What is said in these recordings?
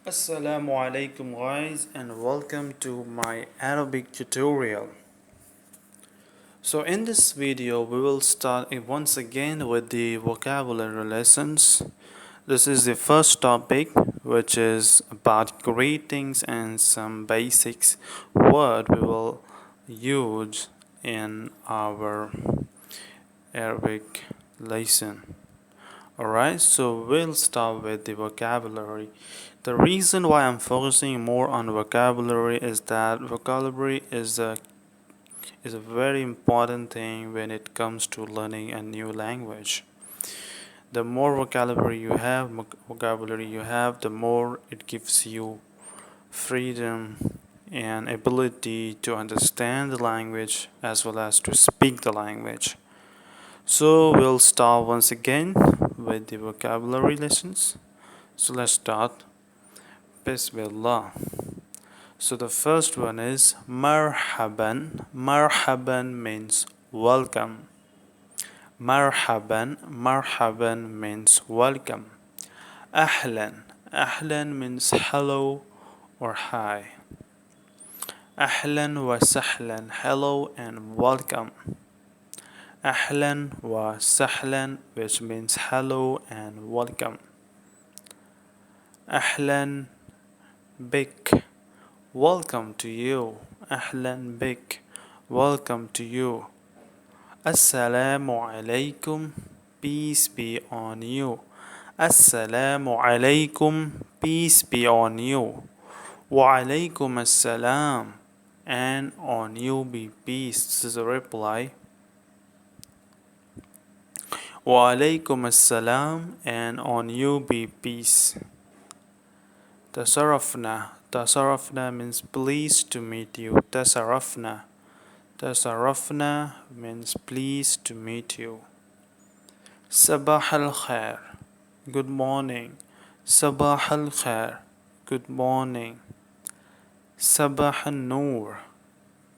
Assalamu alaikum guys, and welcome to my Arabic tutorial. So in this video we will start once again with the vocabulary lessons. This is the first topic, which is about greetings and some basics word we will use in our Arabic lesson. Alright, so we'll start with the vocabulary. The reason why I'm focusing more on vocabulary is that vocabulary is a very important thing when it comes to learning a new language. The more vocabulary you have, the more it gives you freedom and ability to understand the language as well as to speak the language. So we'll start once again with the vocabulary lessons. So let's start. Bismillah. So the first one is marhaban. Marhaban means welcome. Marhaban means welcome. Ahlan. Ahlan means hello or hi. Ahlan wa sahlan, hello and welcome. Ahlan wa sahlan, which means hello and welcome. Ahlan bik, welcome to you. Ahlan bik, welcome to you. Assalamu alaikum, peace be on you. Assalamu alaikum, peace be on you. Wa alaikum assalam, and on you be peace. This is a reply. Wa alaikum assalam, and on you be peace. Tasarrafna. Tasarrafna means pleased to meet you. Tasarrafna. Tasarrafna means pleased to meet you. Sabah al khair. Good morning. Sabah al khair. Good morning. Sabah al noor.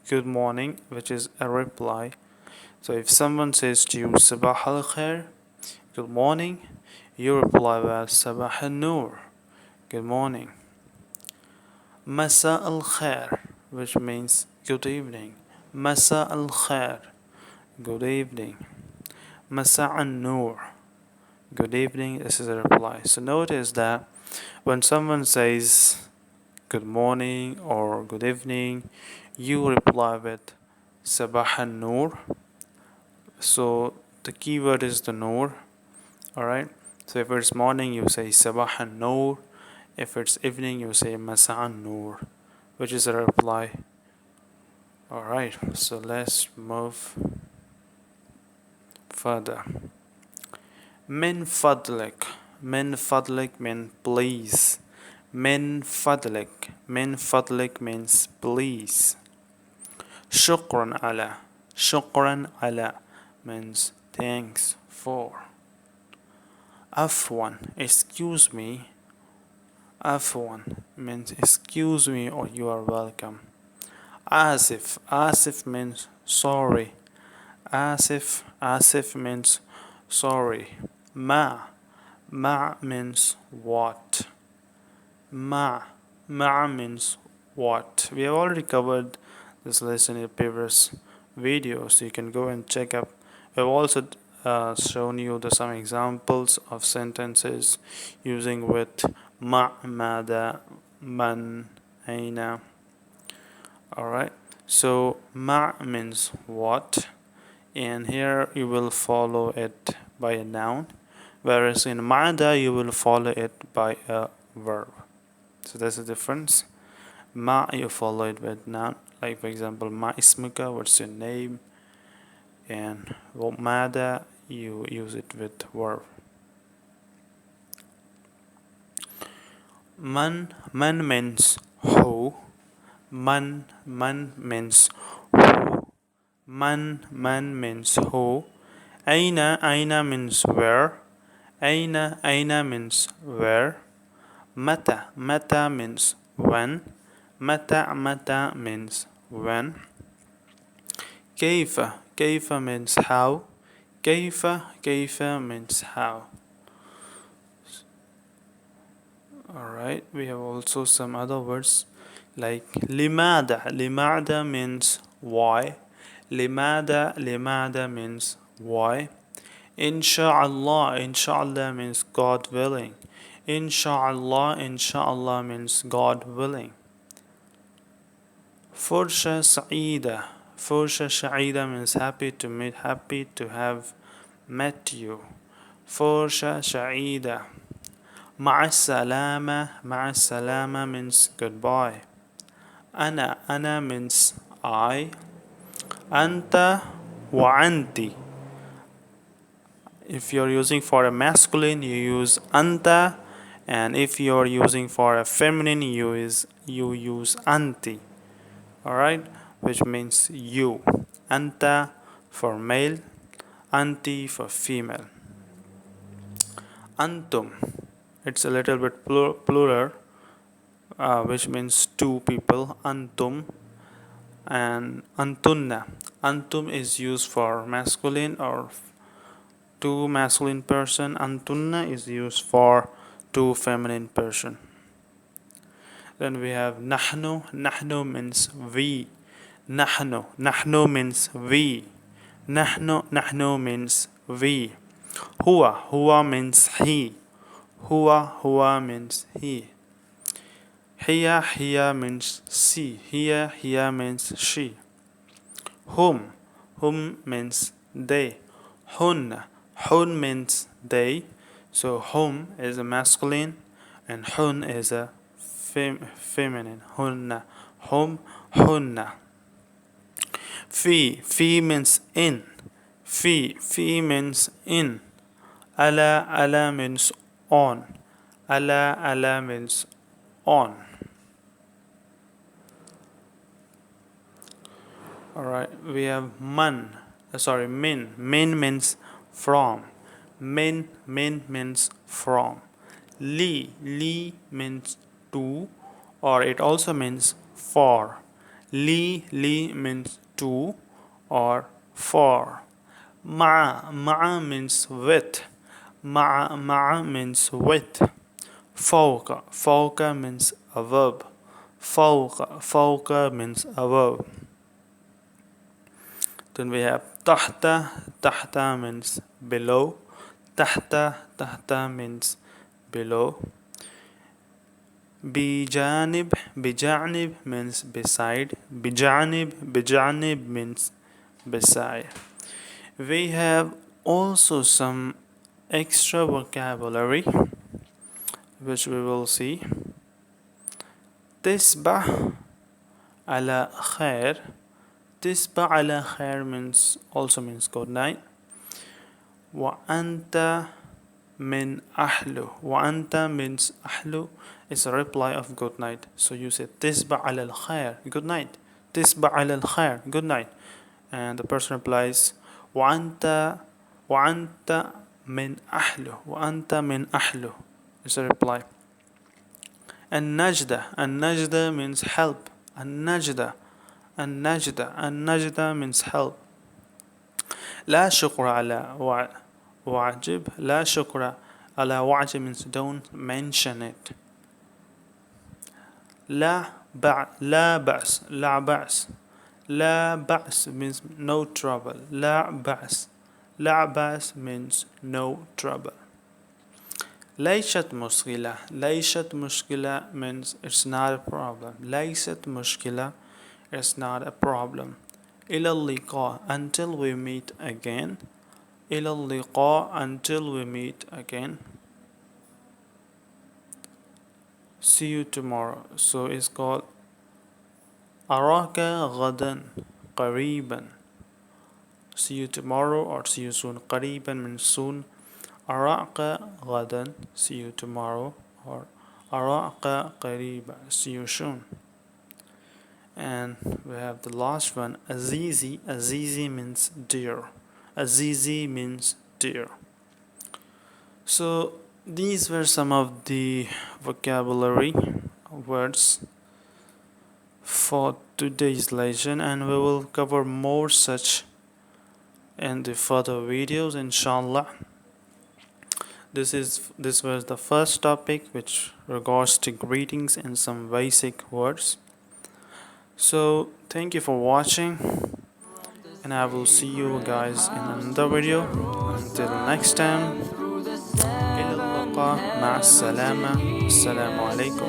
Good morning, which is a reply. So if someone says to you Sabah al khair, good morning, you reply with Sabah al noor. Good morning. Masa al khair, which means good evening. Masa al khair, good evening. Masa an noor, good evening. This is a reply. So notice that when someone says good morning or good evening, you reply with Sabah an noor. So the keyword is the noor. Alright. So if it's morning, you say Sabah an noor. If it's evening, you say Masa'an Noor, which is a reply. Alright, so let's move further. Min fadlik. Min fadlik means please. Min fadlik. Min fadlik means please. Shukran ala. Shukran ala means thanks for. Afwan, excuse me. Afwan means excuse me or you are welcome. Asif. Asif means sorry. Asif means sorry. Ma. Ma means what. Ma means what. We have already covered this lesson in the previous video, so you can go and check up. We have also shown you some examples of sentences using with ma, mada, man, aina. Alright, so ma means what, and here you will follow it by a noun, whereas in mada you will follow it by a verb. So there's a difference. Ma, you follow it with noun, like for example ma ismuka, what's your name, and mada you use it with verb. Man means who. Man means who. Man means who. Aina means where. Aina means where. Mata means when. Mata means when. Kaifa means how. Kaifa means how. Alright. Alright, we have also some other words like limada means why. Limada means why. Inshallah means God willing. Inshallah means God willing. Fursha Sa'ida means happy to meet, happy to have met you. Fursha Sa'ida. Ma'as salama means goodbye. Ana means I. Anta wa anti. If you're using for a masculine, you use anta, and if you're using for a feminine, you use anti. Alright, which means you. Anta for male, anti for female. Antum, it's a little bit plural, which means two people. Antum and antunna. Antum is used for masculine or two masculine person. Antunna is used for two feminine person. Then we have nahnu. Nahnu means we. Nahnu means we. Nahnu means we. Huwa means he. Huwa means he. Hiya means she. Hiya means she. Hum means they. Hun means they. So hum is a masculine and hun is a feminine. Hunna. Fi means in. Fi means in. Ala means on. Ala means on. Alright, we have min. Min means from. Min means from. Li means to, or it also means for. Li means to or for. Ma'a means with. Ma'a means with. Fawqa means a verb. Fawqa means a verb. Then we have tahta means below. Tahta means below. Bijanib means beside. Bijanib means beside. We have also some extra vocabulary which we will see. Tisbah ala khair. Tisbah ala khair also means good night. Wa anta min ahlu. Wa anta means ahlu is a reply of good night. So you say Tisbah ala khair, good night. Tisbah ala khair, good night. And the person replies Wa anta min ahlu. Wa anta min ahlu is a reply. And najda means help. And najda means help. La shukra ala wa'jib. La shukra ala wa'jib means don't mention it. La ba's means no trouble. La ba's means no trouble. Laysat mushkila means it's not a problem. Laysat mushkila is not a problem. Ila liqa, until we meet again. Ila liqa, until we meet again. See you tomorrow. So it's called Araka ghadan qariban. See you tomorrow or see you soon. Qariban means soon. Araka ghadan, see you tomorrow, or Araka qariba, see you soon. And we have the last one, Azizi. Azizi means dear. Azizi means dear. So these were some of the vocabulary words for today's lesson, and we will cover more such in the further videos, inshallah. This was the first topic which regards to greetings and some basic words. So thank you for watching, and I will see you guys in another video. Until next time, إلى اللقاء مع السلامة. السلام عليكم.